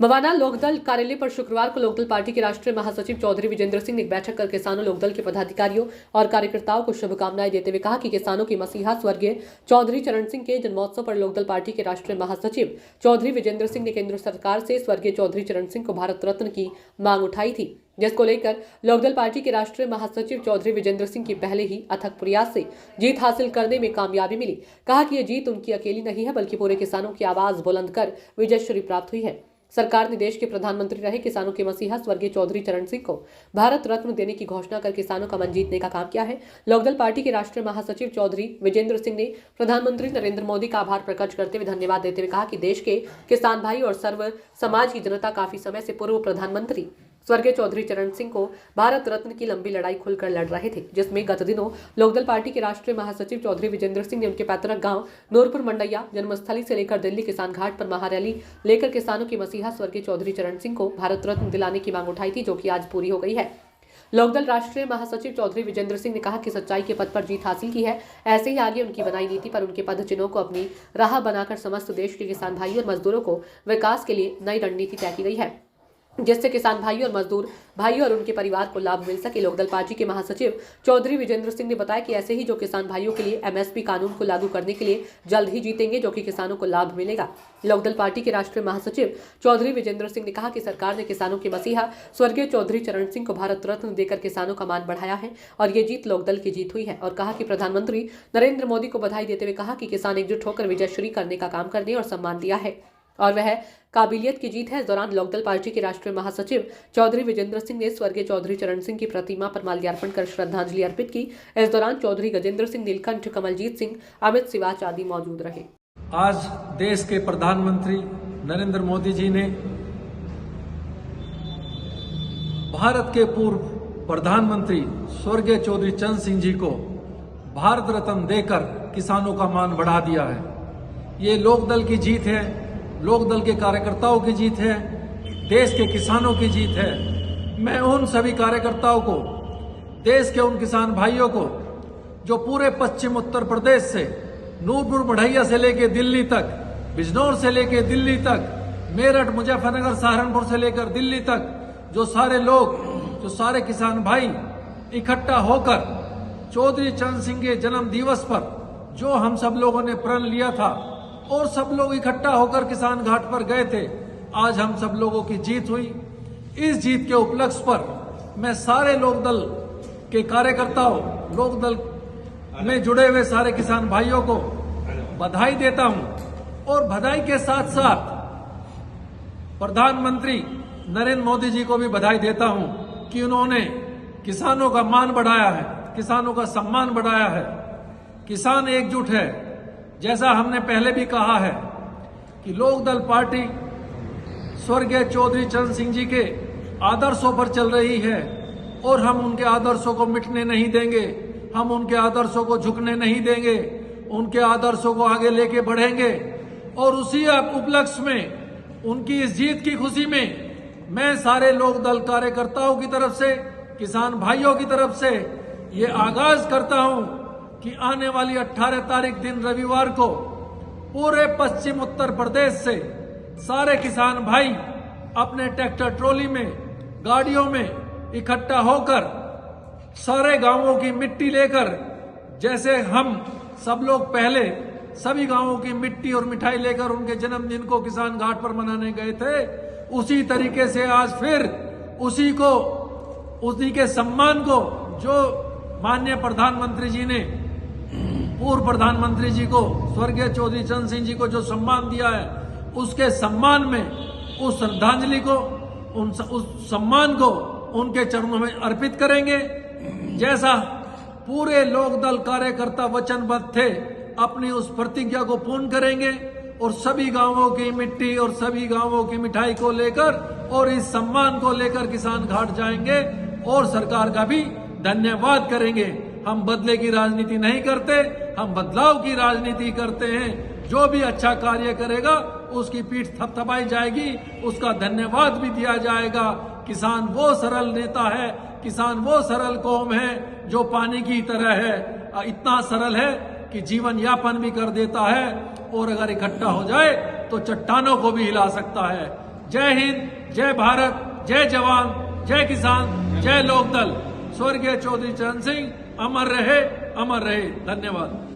मवाना लोकदल कार्यालय पर शुक्रवार को लोकदल पार्टी के राष्ट्रीय महासचिव चौधरी विजेंद्र सिंह ने एक बैठक कर किसानों लोकदल के पदाधिकारियों और कार्यकर्ताओं को शुभकामनाएं देते हुए कहा कि किसानों की मसीहा स्वर्गीय चौधरी चरण सिंह के जन्मोत्सव पर लोकदल पार्टी के राष्ट्रीय महासचिव चौधरी विजेंद्र सिंह ने केंद्र सरकार से स्वर्गीय चौधरी चरण सिंह को भारत रत्न की मांग उठाई थी, जिसको लेकर लोकदल पार्टी के राष्ट्रीय महासचिव चौधरी विजेंद्र सिंह की पहले ही अथक प्रयास से जीत हासिल करने में कामयाबी मिली। कहा कि यह जीत उनकी अकेली नहीं है, बल्कि पूरे किसानों की आवाज बुलंद कर विजयश्री प्राप्त हुई है। सरकार ने देश के प्रधानमंत्री रहे किसानों के मसीहा स्वर्गीय चौधरी चरण सिंह को भारत रत्न देने की घोषणा कर किसानों का मन जीतने का काम किया है। लोकदल पार्टी के राष्ट्रीय महासचिव चौधरी विजेंद्र सिंह ने प्रधानमंत्री नरेंद्र मोदी का आभार प्रकट करते हुए धन्यवाद देते हुए कहा कि देश के किसान भाई और सर्व समाज की जनता काफी समय से पूर्व प्रधानमंत्री स्वर्गीय चौधरी चरण सिंह को भारत रत्न की लंबी लड़ाई खुलकर लड़ रहे थे, जिसमें गत दिनों लोकदल पार्टी के राष्ट्रीय महासचिव चौधरी विजेंद्र सिंह ने उनके पैतृक गांव नूरपुर मंडैया जन्मस्थली से लेकर दिल्ली किसान घाट पर महारैली लेकर किसानों की मसीहा स्वर्गीय चौधरी चरण सिंह को भारत रत्न दिलाने की मांग उठाई थी, जो कि आज पूरी हो गई है। लोकदल राष्ट्रीय महासचिव चौधरी विजेंद्र सिंह ने कहा कि सच्चाई के पद पर जीत हासिल की है, ऐसे ही आगे उनकी बनाई नीति पर उनके पद चिन्हों को अपनी राह बनाकर समस्त देश के किसान भाइयों और मजदूरों को विकास के लिए नई रणनीति तय की गई है, जिससे किसान भाइयों और मजदूर भाइयों और उनके परिवार को लाभ मिल सके। लोकदल पार्टी के महासचिव चौधरी विजेंद्र सिंह ने बताया कि ऐसे ही जो किसान भाइयों के लिए एमएसपी कानून को लागू करने के लिए जल्द ही जीतेंगे, जो कि किसानों को लाभ मिलेगा। लोकदल पार्टी के राष्ट्रीय महासचिव चौधरी विजेंद्र सिंह ने कहा कि सरकार ने किसानों के मसीहा स्वर्गीय चौधरी चरण सिंह को भारत रत्न देकर किसानों का मान बढ़ाया है और ये जीत लोकदल की जीत हुई है। और कहा कि प्रधानमंत्री नरेंद्र मोदी को बधाई देते हुए कहा कि किसान एकजुट होकर विजयश्री करने का काम करने और सम्मान दिया है और वह काबिलियत की जीत है। इस दौरान लोकदल पार्टी के राष्ट्रीय महासचिव चौधरी विजेंद्र सिंह ने स्वर्गीय चौधरी चरण सिंह की प्रतिमा पर माल्यार्पण कर श्रद्धांजलि अर्पित की। इस दौरान चौधरी गजेंद्र सिंह, नीलकंठ, कमलजीत सिंह, अमित सिवाच आदि मौजूद रहे। आज देश के प्रधानमंत्री नरेंद्र मोदी जी ने भारत के पूर्व प्रधानमंत्री स्वर्गीय चौधरी चरण सिंह जी को भारत रत्न देकर किसानों का मान बढ़ा दिया है। ये लोकदल की जीत है, लोकदल के कार्यकर्ताओं की जीत है, देश के किसानों की जीत है। मैं उन सभी कार्यकर्ताओं को, देश के उन किसान भाइयों को जो पूरे पश्चिम उत्तर प्रदेश से नूरपुर मढ़ैया से लेकर दिल्ली तक, बिजनौर से लेकर दिल्ली तक, मेरठ, मुजफ्फरनगर, सहारनपुर से लेकर दिल्ली तक, जो सारे लोग, जो सारे किसान भाई इकट्ठा होकर चौधरी चरण सिंह के जन्म दिवस पर जो हम सब लोगों ने प्रण लिया था और सब लोग इकट्ठा होकर किसान घाट पर गए थे, आज हम सब लोगों की जीत हुई। इस जीत के उपलक्ष्य पर मैं सारे लोकदल के कार्यकर्ताओं, लोकदल में जुड़े हुए सारे किसान भाइयों को बधाई देता हूं और बधाई के साथ साथ प्रधानमंत्री नरेंद्र मोदी जी को भी बधाई देता हूं कि उन्होंने किसानों का मान बढ़ाया है, किसानों का सम्मान बढ़ाया है। किसान एकजुट है। जैसा हमने पहले भी कहा है कि लोकदल पार्टी स्वर्गीय चौधरी चरण सिंह जी के आदर्शों पर चल रही है और हम उनके आदर्शों को मिटने नहीं देंगे, हम उनके आदर्शों को झुकने नहीं देंगे, उनके आदर्शों को आगे लेके बढ़ेंगे। और उसी उपलक्ष्य में, उनकी इस जीत की खुशी में मैं सारे लोकदल कार्यकर्ताओं की तरफ से, किसान भाइयों की तरफ से ये आगाज करता हूं कि आने वाली 18 तारीख दिन रविवार को पूरे पश्चिम उत्तर प्रदेश से सारे किसान भाई अपने ट्रैक्टर ट्रॉली में, गाड़ियों में इकट्ठा होकर सारे गांवों की मिट्टी लेकर, जैसे हम सब लोग पहले सभी गांवों की मिट्टी और मिठाई लेकर उनके जन्मदिन को किसान घाट पर मनाने गए थे, उसी तरीके से आज फिर उसी के सम्मान को, जो माननीय प्रधानमंत्री जी ने पूर्व प्रधानमंत्री जी को, स्वर्गीय चौधरी चरण सिंह जी को जो सम्मान दिया है, उसके सम्मान में, उस श्रद्धांजलि को, उस सम्मान को उनके चरणों में अर्पित करेंगे। जैसा पूरे लोकदल कार्यकर्ता वचनबद्ध थे, अपनी उस प्रतिज्ञा को पूर्ण करेंगे और सभी गांवों की मिट्टी और सभी गांवों की मिठाई को लेकर और इस सम्मान को लेकर किसान घाट जाएंगे और सरकार का भी धन्यवाद करेंगे। हम बदले की राजनीति नहीं करते, हम बदलाव की राजनीति करते हैं। जो भी अच्छा कार्य करेगा उसकी पीठ थपथपाई जाएगी, उसका धन्यवाद भी दिया जाएगा। किसान वो सरल नेता है, किसान वो सरल कौम है जो पानी की तरह है, इतना सरल है कि जीवन यापन भी कर देता है और अगर इकट्ठा हो जाए तो चट्टानों को भी हिला सकता है। जय हिंद, जय भारत, जय जवान, जय किसान, जय लोकदल। स्वर्गीय चौधरी चरण सिंह अमर रहे, अमर रहे। धन्यवाद।